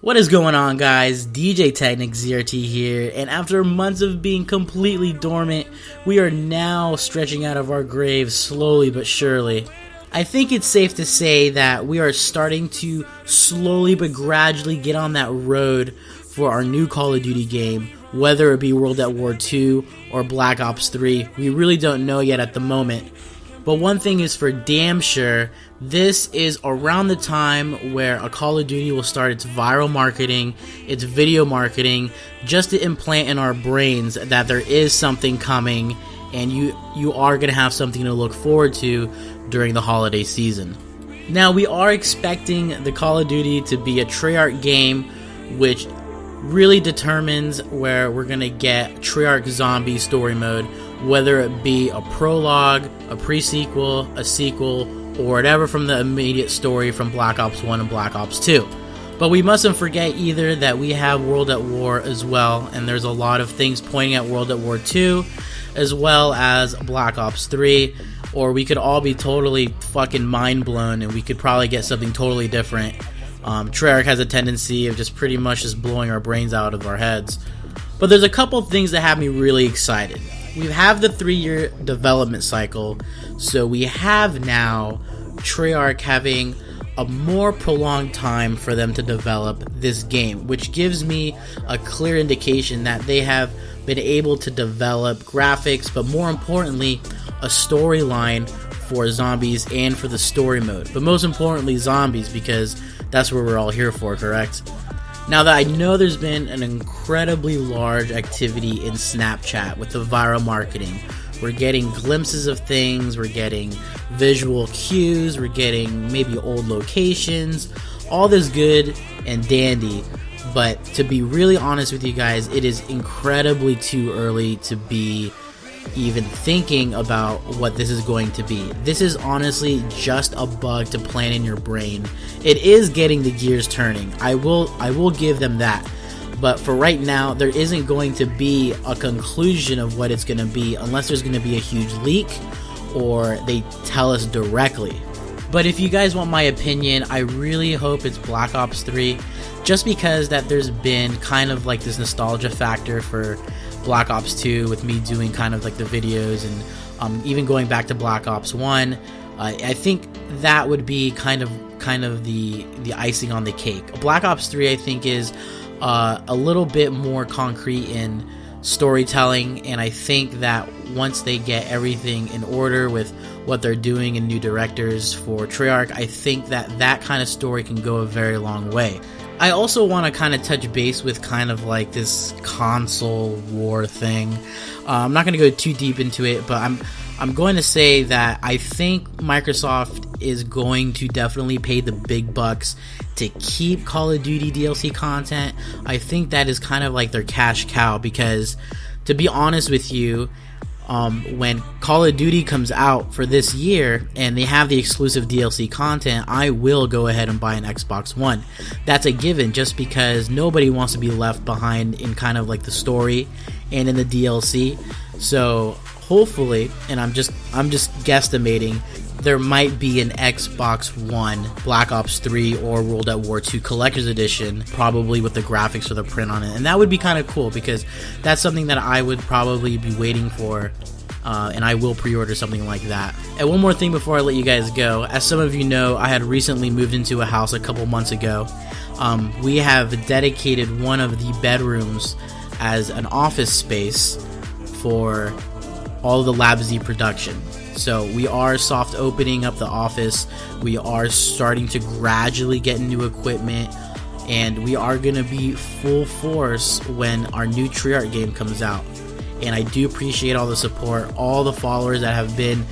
What is going on, guys? DJ Technic ZRT here, and after months of being completely dormant, we are now stretching out of our graves slowly but surely. I think it's safe to say that we are starting to slowly but gradually get on that road for our new Call of Duty game, whether it be World at War 2 or Black Ops 3. We really don't know yet at the moment. But one thing is for damn sure, this is around the time where a Call of Duty will start its viral marketing, its video marketing, just to implant in our brains that there is something coming and you are going to have something to look forward to during the holiday season. Now, we are expecting the Call of Duty to be a Treyarch game, which really determines where we're going to get Treyarch Zombie story mode, whether it be a prologue, a pre-sequel, a sequel, or whatever from the immediate story from Black Ops 1 and Black Ops 2. But we mustn't forget either that we have World at War as well, and there's a lot of things pointing at World at War 2, as well as Black Ops 3, or we could all be totally fucking mind blown and we could probably get something totally different. Treyarch has a tendency of just pretty much just blowing our brains out of our heads. But there's a couple things that have me really excited. We have the 3-year development cycle, so we have now Treyarch having a more prolonged time for them to develop this game, which gives me a clear indication that they have been able to develop graphics, but more importantly, a storyline for zombies and for the story mode. But most importantly, zombies, because that's what we're all here for, correct? Now that I know there's been an incredibly large activity in Snapchat with the viral marketing, we're getting glimpses of things, we're getting visual cues, we're getting maybe old locations, all this good and dandy. But to be really honest with you guys, it is incredibly too early to be even thinking about what this is going to be. This is honestly just a bug to plant in your brain. It is getting the gears turning. I will give them that. But for right now, there isn't going to be a conclusion of what it's going to be unless there's going to be a huge leak or they tell us directly. But if you guys want my opinion, I really hope it's Black Ops 3, just because that there's been kind of like this nostalgia factor for Black Ops 2 with me doing kind of like the videos and even going back to Black Ops 1. I think that would be kind of the icing on the cake. Black Ops 3 I think is a little bit more concrete in storytelling, and I think that once they get everything in order with what they're doing and new directors for Treyarch, I think that kind of story can go a very long way. I also want to kind of touch base with kind of like this console war thing. I'm not going to go too deep into it, but I'm going to say that I think Microsoft is going to definitely pay the big bucks to keep Call of Duty DLC content. I think that is kind of like their cash cow, because to be honest with you, when Call of Duty comes out for this year and they have the exclusive DLC content, I will go ahead and buy an Xbox One. That's a given, just because nobody wants to be left behind in kind of like the story and in the DLC. So hopefully, and I'm just guesstimating, there might be an Xbox One Black Ops 3 or World at War 2 Collector's Edition, probably with the graphics or the print on it, and that would be kind of cool, because that's something that I would probably be waiting for, and I will pre-order something like that. And one more thing before I let you guys go, as some of you know, I had recently moved into a house a couple months ago. We have dedicated one of the bedrooms as an office space for all of the Lab Z production. So we are soft opening up the office, we are starting to gradually get new equipment, and we are going to be full force when our new Treyarch game comes out. And I do appreciate all the support, all the followers that have been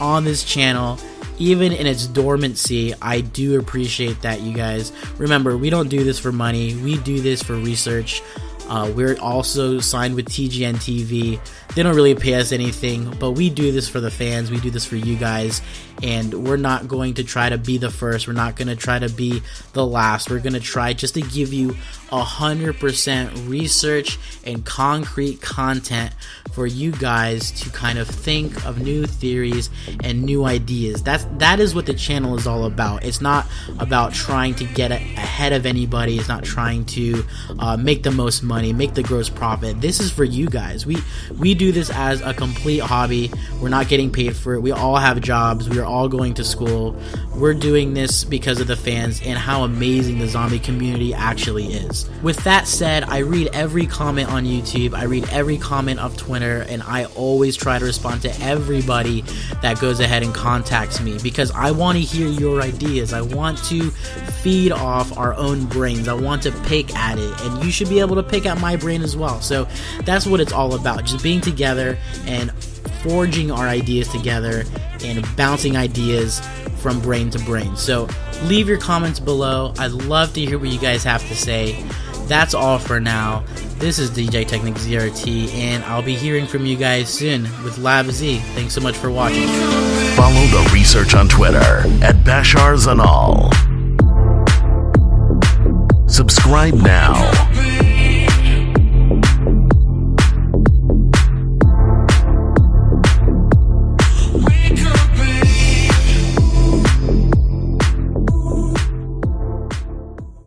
on this channel, even in its dormancy. I do appreciate that, you guys. Remember, we don't do this for money, we do this for research. We're also signed with TGN TV. They don't really pay us anything, but we do this for the fans. We do this for you guys, and we're not going to try to be the first. We're not going to try to be the last. We're going to try just to give you 100% research and concrete content for you guys to kind of think of new theories and new ideas. That is what the channel is all about. It's not about trying to get ahead of anybody. It's not trying to make the most money, make the gross profit. This is for you guys. We do this as a complete hobby. We're not getting paid for it. We all have jobs. We are all going to school. We're doing this because of the fans and how amazing the zombie community actually is. With that said, I read every comment on YouTube. I read every comment of Twitter, and I always try to respond to everybody that goes ahead and contacts me, because I want to hear your ideas. I want to feed off our own brains. I want to pick at it, and you should be able to pick at my brain as well. So that's what it's all about, just being together and forging our ideas together and bouncing ideas from brain to brain. So leave your comments below. I'd love to hear what you guys have to say. That's all for now. This is DJ Technic ZRT, and I'll be hearing from you guys soon with Lab Z. Thanks so much for watching. Follow the research on Twitter at Bashar Zanal. Subscribe now.